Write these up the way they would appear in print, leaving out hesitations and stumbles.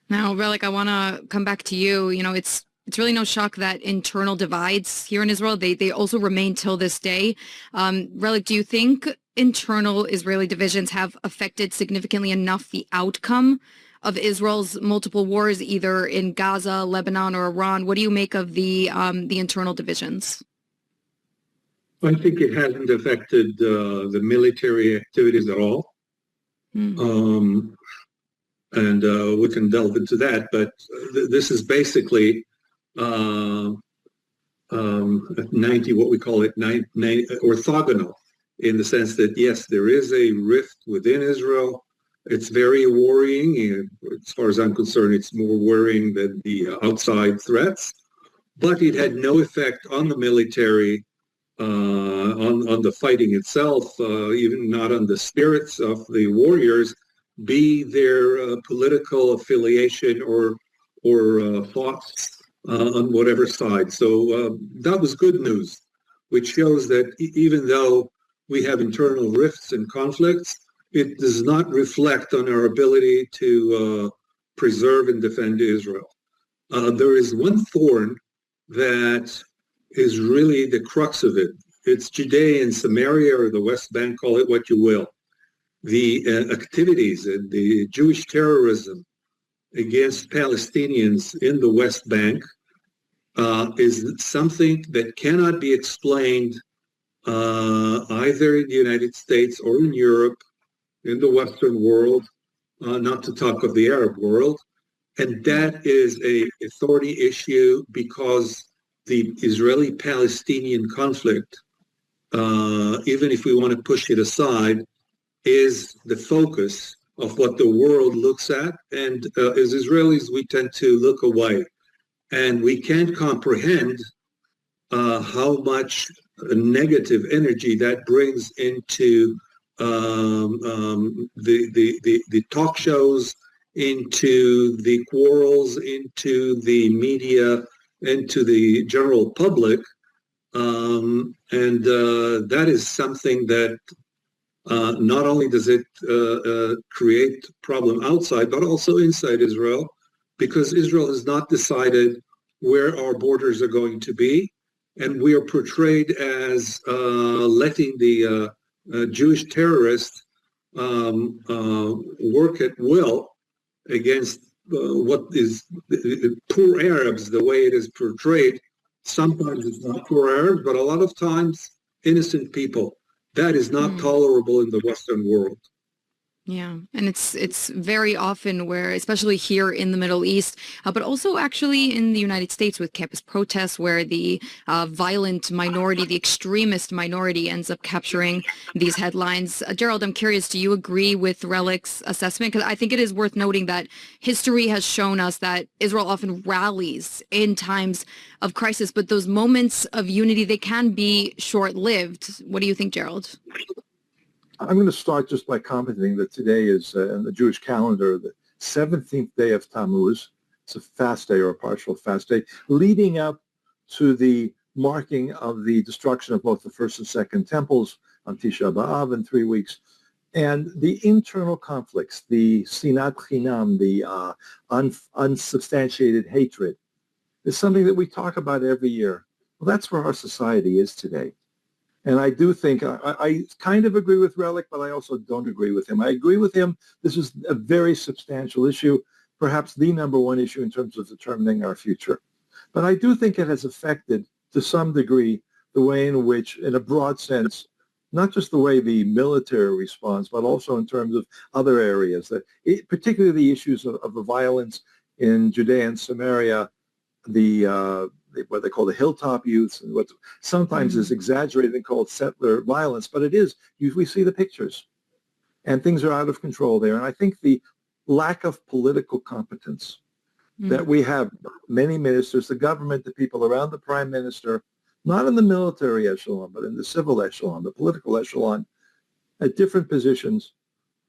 Now, Relik, I want to come back to you. It's really no shock that internal divides here in Israel, they also remain till this day. Relik, do you think internal Israeli divisions have affected significantly enough the outcome of Israel's multiple wars, either in Gaza, Lebanon, or Iran? What do you make of the internal divisions? I think it hasn't affected the military activities at all. Hmm. And we can delve into that, but this is basically 90, what we call it, 90, orthogonal, in the sense that, yes, there is a rift within Israel. It's very worrying. As far as I'm concerned, it's more worrying than the outside threats, but it had no effect on the military, on the fighting itself, even not on the spirits of the warriors, be their political affiliation or thoughts on whatever side. So that was good news, which shows that even though we have internal rifts and conflicts, it does not reflect on our ability to preserve and defend Israel. There is one thorn that is really the crux of it. It's Judea and Samaria, or the West Bank, call it what you will. The activities and the Jewish terrorism against Palestinians in the West Bank is something that cannot be explained either in the United States or in Europe, in the Western world, not to talk of the Arab world. And that is a authority issue because the Israeli-Palestinian conflict, even if we want to push it aside, is the focus of what the world looks at. And as Israelis, we tend to look away. And we can't comprehend how much negative energy that brings into the talk shows, into the quarrels, into the media, into the general public. And that is something that not only does it create problem outside, but also inside Israel, because Israel has not decided where our borders are going to be. And we are portrayed as letting the Jewish terrorists work at will against what is poor Arabs, the way it is portrayed. Sometimes it's not poor Arabs, but a lot of times innocent people. That is not tolerable in the Western world. Yeah, and it's very often where, especially here in the Middle East, but also actually in the United States with campus protests, where the violent minority, the extremist minority, ends up capturing these headlines. Gerald, I'm curious, do you agree with Relik's assessment? Because I think it is worth noting that history has shown us that Israel often rallies in times of crisis, but those moments of unity, they can be short-lived. What do you think, Gerald? I'm going to start just by commenting that today is, in the Jewish calendar, the 17th day of Tammuz. It's a fast day or a partial fast day, leading up to the marking of the destruction of both the first and second temples on Tisha B'Av in 3 weeks. And the internal conflicts, the sinat chinam, the unsubstantiated hatred, is something that we talk about every year. Well, that's where our society is today. And I do think, I kind of agree with Relik, but I also don't agree with him. I agree with him. This is a very substantial issue, perhaps the number one issue in terms of determining our future. But I do think it has affected, to some degree, the way in which, in a broad sense, not just the way the military responds, but also in terms of other areas, particularly the issues of the violence in Judea and Samaria, what they call the hilltop youths, and what sometimes is exaggerated and called settler violence, but it is. We see the pictures, and things are out of control there. And I think the lack of political competence that we have, many ministers, the government, the people around the prime minister, not in the military echelon, but in the civil echelon, the political echelon, at different positions,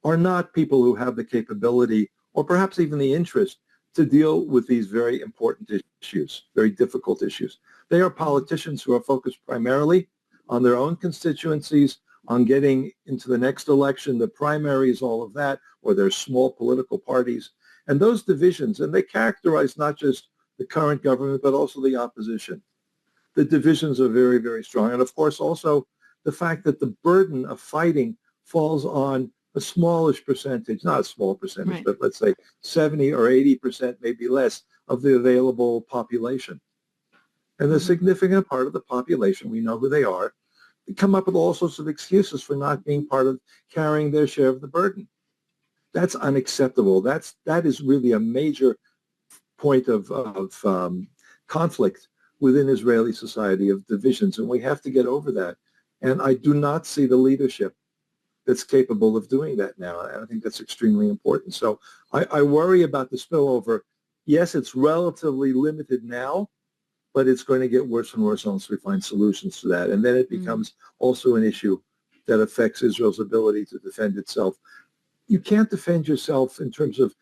are not people who have the capability or perhaps even the interest to deal with these very important issues, very difficult issues. They are politicians who are focused primarily on their own constituencies, on getting into the next election, the primaries, all of that, or their small political parties. And those divisions, and they characterize not just the current government, but also the opposition. The divisions are very, very strong. And of course, also the fact that the burden of fighting falls on a smallish percentage, not a small percentage, Right. but let's say 70 or 80%, maybe less, of the available population. And the significant part of the population, we know who they are, they come up with all sorts of excuses for not being part of carrying their share of the burden. That's unacceptable. That is really a major point of conflict within Israeli society, of divisions, and we have to get over that. And I do not see the leadership that's capable of doing that now. And I think that's extremely important. So I worry about the spillover. Yes, it's relatively limited now, but it's going to get worse and worse unless we find solutions to that. And then it becomes also an issue that affects Israel's ability to defend itself. You can't defend yourself in terms of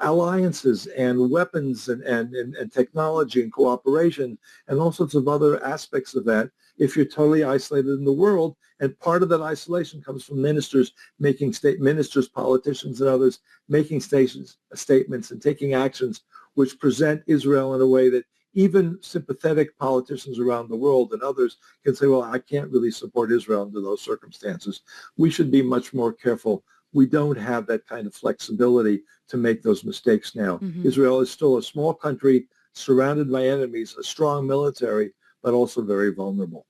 alliances and weapons and technology and cooperation and all sorts of other aspects of that if you're totally isolated in the world. And part of that isolation comes from ministers, politicians and others making statements and taking actions which present Israel in a way that even sympathetic politicians around the world and others can say, well, I can't really support Israel under those circumstances. We should be much more careful. We don't have that kind of flexibility to make those mistakes now. Israel is still a small country surrounded by enemies, a strong military, but also very vulnerable.